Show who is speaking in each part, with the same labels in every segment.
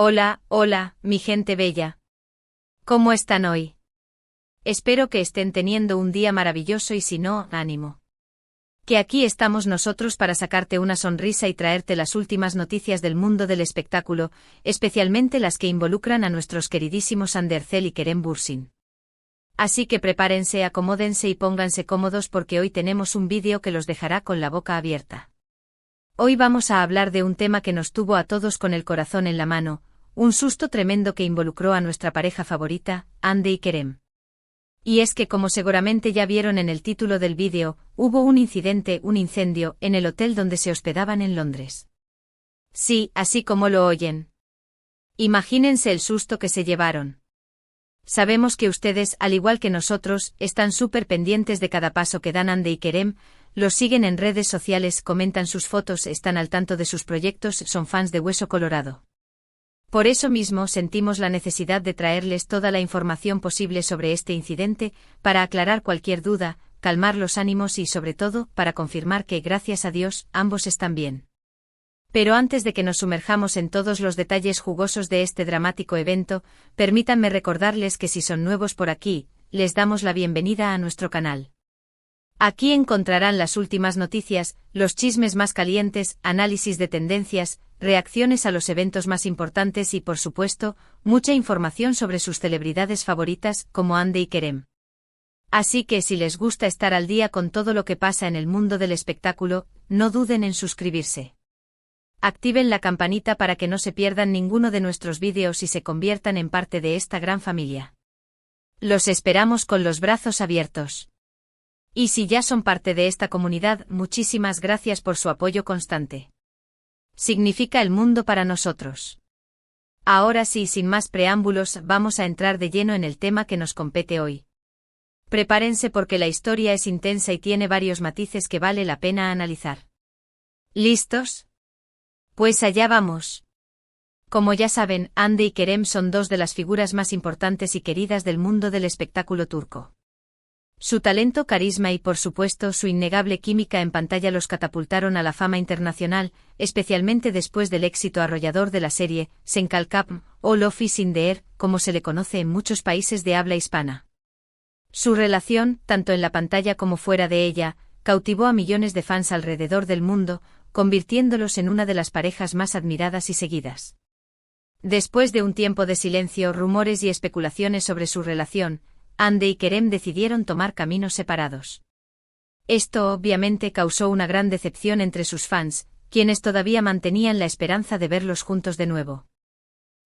Speaker 1: Hola, hola, mi gente bella. ¿Cómo están hoy? Espero que estén teniendo un día maravilloso y si no, ánimo. Que aquí estamos nosotros para sacarte una sonrisa y traerte las últimas noticias del mundo del espectáculo, especialmente las que involucran a nuestros queridísimos Andercel y Kerem Bürsin. Así que prepárense, acomódense y pónganse cómodos porque hoy tenemos un vídeo que los dejará con la boca abierta. Hoy vamos a hablar de un tema que nos tuvo a todos con el corazón en la mano, un susto tremendo que involucró a nuestra pareja favorita, Hande y Kerem. Y es que como seguramente ya vieron en el título del vídeo, hubo un incendio, en el hotel donde se hospedaban en Londres. Sí, así como lo oyen. Imagínense el susto que se llevaron. Sabemos que ustedes, al igual que nosotros, están súper pendientes de cada paso que dan Hande y Kerem, los siguen en redes sociales, comentan sus fotos, están al tanto de sus proyectos, son fans de Hueso Colorado. Por eso mismo sentimos la necesidad de traerles toda la información posible sobre este incidente, para aclarar cualquier duda, calmar los ánimos y sobre todo, para confirmar que, gracias a Dios, ambos están bien. Pero antes de que nos sumerjamos en todos los detalles jugosos de este dramático evento, permítanme recordarles que si son nuevos por aquí, les damos la bienvenida a nuestro canal. Aquí encontrarán las últimas noticias, los chismes más calientes, análisis de tendencias, reacciones a los eventos más importantes y, por supuesto, mucha información sobre sus celebridades favoritas, como Hande y Kerem. Así que si les gusta estar al día con todo lo que pasa en el mundo del espectáculo, no duden en suscribirse. Activen la campanita para que no se pierdan ninguno de nuestros vídeos y se conviertan en parte de esta gran familia. Los esperamos con los brazos abiertos. Y si ya son parte de esta comunidad, muchísimas gracias por su apoyo constante. Significa el mundo para nosotros. Ahora sí, sin más preámbulos, vamos a entrar de lleno en el tema que nos compete hoy. Prepárense porque la historia es intensa y tiene varios matices que vale la pena analizar. ¿Listos? Pues allá vamos. Como ya saben, Hande y Kerem son dos de las figuras más importantes y queridas del mundo del espectáculo turco. Su talento, carisma y por supuesto su innegable química en pantalla los catapultaron a la fama internacional, especialmente después del éxito arrollador de la serie, Sen Kalkap, o Love is in the Air, como se le conoce en muchos países de habla hispana. Su relación, tanto en la pantalla como fuera de ella, cautivó a millones de fans alrededor del mundo, convirtiéndolos en una de las parejas más admiradas y seguidas. Después de un tiempo de silencio, rumores y especulaciones sobre su relación, Hande y Kerem decidieron tomar caminos separados. Esto obviamente causó una gran decepción entre sus fans, quienes todavía mantenían la esperanza de verlos juntos de nuevo.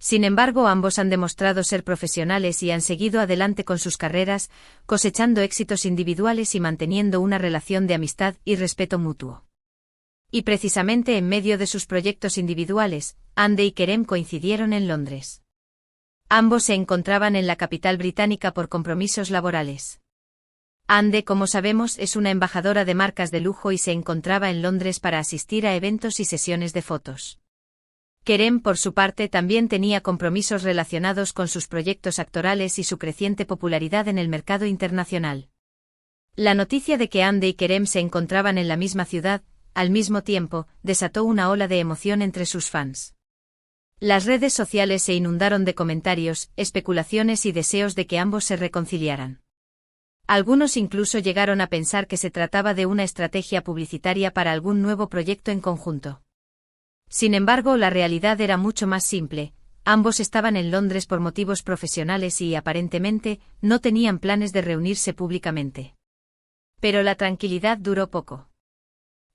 Speaker 1: Sin embargo, ambos han demostrado ser profesionales y han seguido adelante con sus carreras, cosechando éxitos individuales y manteniendo una relación de amistad y respeto mutuo. Y precisamente en medio de sus proyectos individuales, Hande y Kerem coincidieron en Londres. Ambos se encontraban en la capital británica por compromisos laborales. Hande, como sabemos, es una embajadora de marcas de lujo y se encontraba en Londres para asistir a eventos y sesiones de fotos. Kerem, por su parte, también tenía compromisos relacionados con sus proyectos actorales y su creciente popularidad en el mercado internacional. La noticia de que Hande y Kerem se encontraban en la misma ciudad, al mismo tiempo, desató una ola de emoción entre sus fans. Las redes sociales se inundaron de comentarios, especulaciones y deseos de que ambos se reconciliaran. Algunos incluso llegaron a pensar que se trataba de una estrategia publicitaria para algún nuevo proyecto en conjunto. Sin embargo, la realidad era mucho más simple, ambos estaban en Londres por motivos profesionales y, aparentemente, no tenían planes de reunirse públicamente. Pero la tranquilidad duró poco.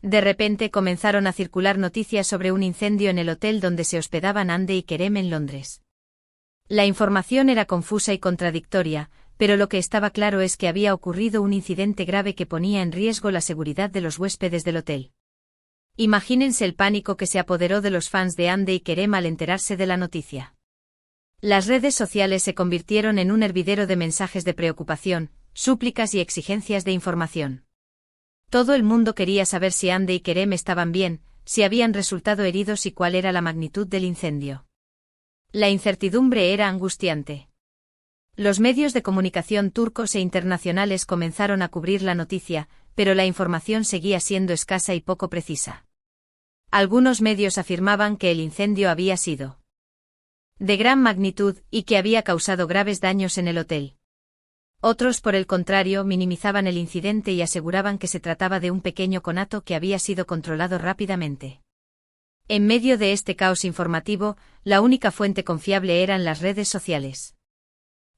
Speaker 1: De repente comenzaron a circular noticias sobre un incendio en el hotel donde se hospedaban Hande y Kerem en Londres. La información era confusa y contradictoria, pero lo que estaba claro es que había ocurrido un incidente grave que ponía en riesgo la seguridad de los huéspedes del hotel. Imagínense el pánico que se apoderó de los fans de Hande y Kerem al enterarse de la noticia. Las redes sociales se convirtieron en un hervidero de mensajes de preocupación, súplicas y exigencias de información. Todo el mundo quería saber si Hande y Kerem estaban bien, si habían resultado heridos y cuál era la magnitud del incendio. La incertidumbre era angustiante. Los medios de comunicación turcos e internacionales comenzaron a cubrir la noticia, pero la información seguía siendo escasa y poco precisa. Algunos medios afirmaban que el incendio había sido de gran magnitud y que había causado graves daños en el hotel. Otros, por el contrario, minimizaban el incidente y aseguraban que se trataba de un pequeño conato que había sido controlado rápidamente. En medio de este caos informativo, la única fuente confiable eran las redes sociales.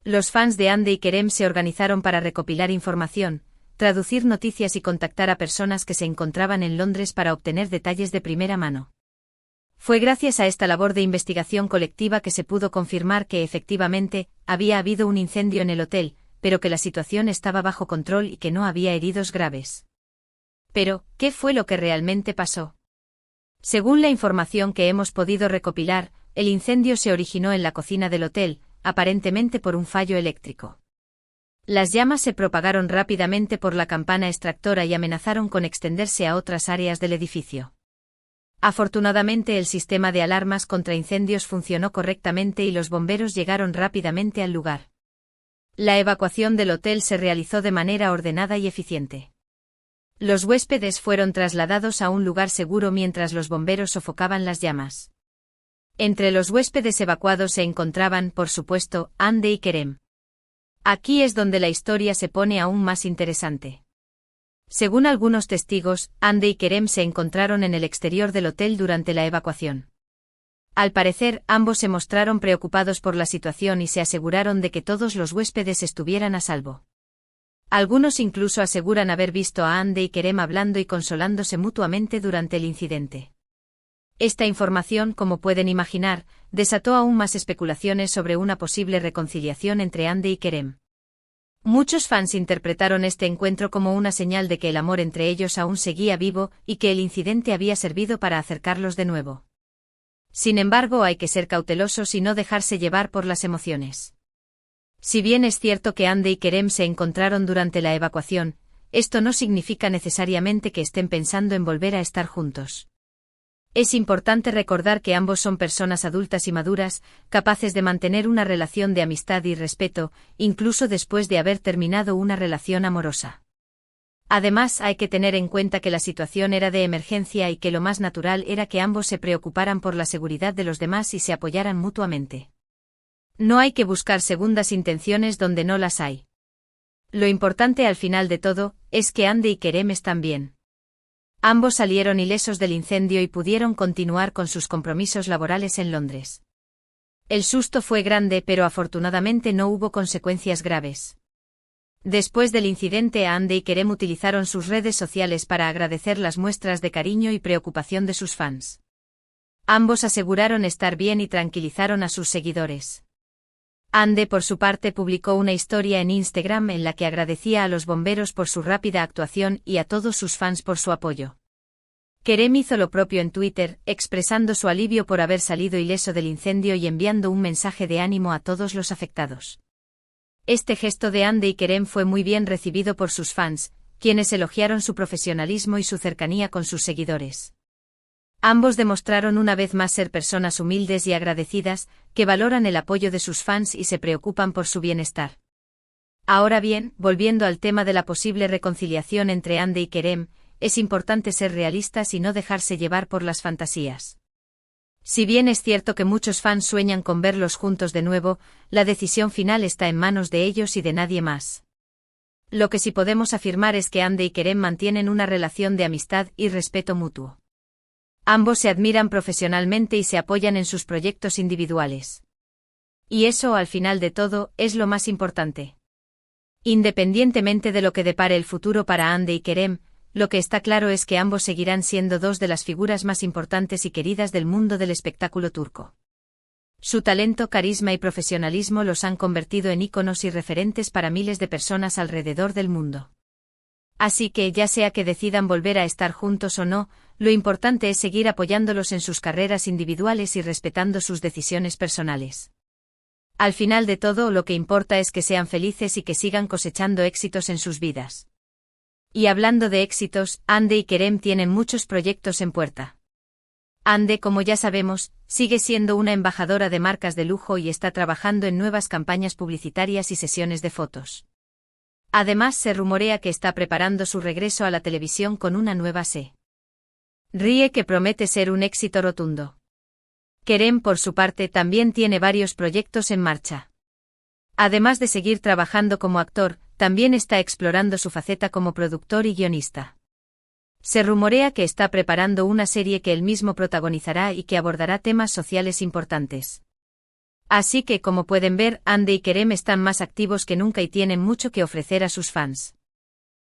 Speaker 1: Los fans de Hande y Kerem se organizaron para recopilar información, traducir noticias y contactar a personas que se encontraban en Londres para obtener detalles de primera mano. Fue gracias a esta labor de investigación colectiva que se pudo confirmar que efectivamente había habido un incendio en el hotel, pero que la situación estaba bajo control y que no había heridos graves. Pero, ¿qué fue lo que realmente pasó? Según la información que hemos podido recopilar, el incendio se originó en la cocina del hotel, aparentemente por un fallo eléctrico. Las llamas se propagaron rápidamente por la campana extractora y amenazaron con extenderse a otras áreas del edificio. Afortunadamente el sistema de alarmas contra incendios funcionó correctamente y los bomberos llegaron rápidamente al lugar. La evacuación del hotel se realizó de manera ordenada y eficiente. Los huéspedes fueron trasladados a un lugar seguro mientras los bomberos sofocaban las llamas. Entre los huéspedes evacuados se encontraban, por supuesto, Hande y Kerem. Aquí es donde la historia se pone aún más interesante. Según algunos testigos, Hande y Kerem se encontraron en el exterior del hotel durante la evacuación. Al parecer, ambos se mostraron preocupados por la situación y se aseguraron de que todos los huéspedes estuvieran a salvo. Algunos incluso aseguran haber visto a Hande y Kerem hablando y consolándose mutuamente durante el incidente. Esta información, como pueden imaginar, desató aún más especulaciones sobre una posible reconciliación entre Hande y Kerem. Muchos fans interpretaron este encuentro como una señal de que el amor entre ellos aún seguía vivo y que el incidente había servido para acercarlos de nuevo. Sin embargo, hay que ser cautelosos y no dejarse llevar por las emociones. Si bien es cierto que Hande y Kerem se encontraron durante la evacuación, esto no significa necesariamente que estén pensando en volver a estar juntos. Es importante recordar que ambos son personas adultas y maduras, capaces de mantener una relación de amistad y respeto, incluso después de haber terminado una relación amorosa. Además, hay que tener en cuenta que la situación era de emergencia y que lo más natural era que ambos se preocuparan por la seguridad de los demás y se apoyaran mutuamente. No hay que buscar segundas intenciones donde no las hay. Lo importante al final de todo, es que Hande y Kerem están bien. Ambos salieron ilesos del incendio y pudieron continuar con sus compromisos laborales en Londres. El susto fue grande, pero afortunadamente no hubo consecuencias graves. Después del incidente, Hande y Kerem utilizaron sus redes sociales para agradecer las muestras de cariño y preocupación de sus fans. Ambos aseguraron estar bien y tranquilizaron a sus seguidores. Hande, por su parte, publicó una historia en Instagram en la que agradecía a los bomberos por su rápida actuación y a todos sus fans por su apoyo. Kerem hizo lo propio en Twitter, expresando su alivio por haber salido ileso del incendio y enviando un mensaje de ánimo a todos los afectados. Este gesto de Hande y Kerem fue muy bien recibido por sus fans, quienes elogiaron su profesionalismo y su cercanía con sus seguidores. Ambos demostraron una vez más ser personas humildes y agradecidas, que valoran el apoyo de sus fans y se preocupan por su bienestar. Ahora bien, volviendo al tema de la posible reconciliación entre Hande y Kerem, es importante ser realistas y no dejarse llevar por las fantasías. Si bien es cierto que muchos fans sueñan con verlos juntos de nuevo, la decisión final está en manos de ellos y de nadie más. Lo que sí podemos afirmar es que Hande y Kerem mantienen una relación de amistad y respeto mutuo. Ambos se admiran profesionalmente y se apoyan en sus proyectos individuales. Y eso, al final de todo, es lo más importante. Independientemente de lo que depare el futuro para Hande y Kerem, lo que está claro es que ambos seguirán siendo dos de las figuras más importantes y queridas del mundo del espectáculo turco. Su talento, carisma y profesionalismo los han convertido en íconos y referentes para miles de personas alrededor del mundo. Así que, ya sea que decidan volver a estar juntos o no, lo importante es seguir apoyándolos en sus carreras individuales y respetando sus decisiones personales. Al final de todo, lo que importa es que sean felices y que sigan cosechando éxitos en sus vidas. Y hablando de éxitos, Hande y Kerem tienen muchos proyectos en puerta. Hande, como ya sabemos, sigue siendo una embajadora de marcas de lujo y está trabajando en nuevas campañas publicitarias y sesiones de fotos. Además, se rumorea que está preparando su regreso a la televisión con una nueva serie que promete ser un éxito rotundo. Kerem, por su parte, también tiene varios proyectos en marcha. Además de seguir trabajando como actor, también está explorando su faceta como productor y guionista. Se rumorea que está preparando una serie que él mismo protagonizará y que abordará temas sociales importantes. Así que, como pueden ver, Hande y Kerem están más activos que nunca y tienen mucho que ofrecer a sus fans.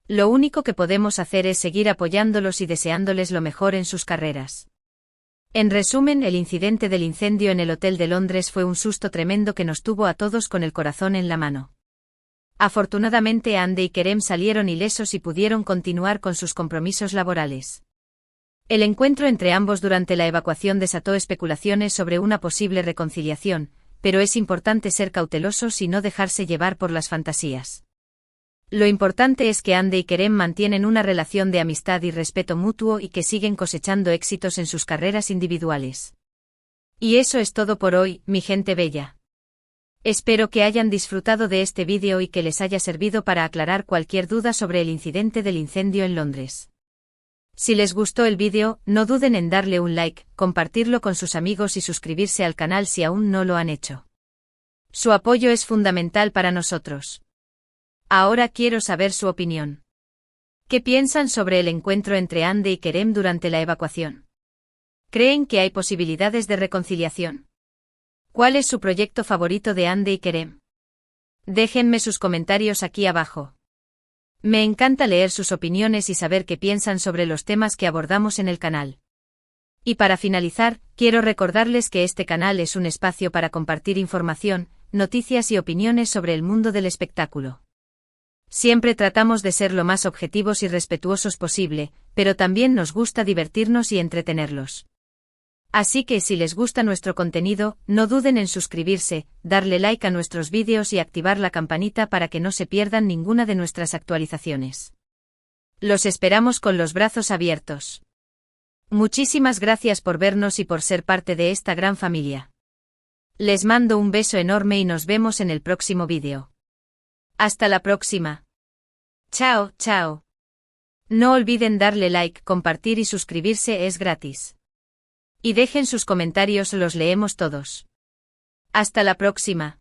Speaker 1: Lo único que podemos hacer es seguir apoyándolos y deseándoles lo mejor en sus carreras. En resumen, el incidente del incendio en el Hotel de Londres fue un susto tremendo que nos tuvo a todos con el corazón en la mano. Afortunadamente, Hande y Kerem salieron ilesos y pudieron continuar con sus compromisos laborales. El encuentro entre ambos durante la evacuación desató especulaciones sobre una posible reconciliación, pero es importante ser cautelosos y no dejarse llevar por las fantasías. Lo importante es que Hande y Kerem mantienen una relación de amistad y respeto mutuo y que siguen cosechando éxitos en sus carreras individuales. Y eso es todo por hoy, mi gente bella. Espero que hayan disfrutado de este vídeo y que les haya servido para aclarar cualquier duda sobre el incidente del incendio en Londres. Si les gustó el vídeo, no duden en darle un like, compartirlo con sus amigos y suscribirse al canal si aún no lo han hecho. Su apoyo es fundamental para nosotros. Ahora quiero saber su opinión. ¿Qué piensan sobre el encuentro entre Hande y Kerem durante la evacuación? ¿Creen que hay posibilidades de reconciliación? ¿Cuál es su proyecto favorito de Hande y Kerem? Déjenme sus comentarios aquí abajo. Me encanta leer sus opiniones y saber qué piensan sobre los temas que abordamos en el canal. Y para finalizar, quiero recordarles que este canal es un espacio para compartir información, noticias y opiniones sobre el mundo del espectáculo. Siempre tratamos de ser lo más objetivos y respetuosos posible, pero también nos gusta divertirnos y entretenerlos. Así que si les gusta nuestro contenido, no duden en suscribirse, darle like a nuestros vídeos y activar la campanita para que no se pierdan ninguna de nuestras actualizaciones. Los esperamos con los brazos abiertos. Muchísimas gracias por vernos y por ser parte de esta gran familia. Les mando un beso enorme y nos vemos en el próximo vídeo. Hasta la próxima. Chao, chao. No olviden darle like, compartir y suscribirse, es gratis. Y dejen sus comentarios, los leemos todos. Hasta la próxima.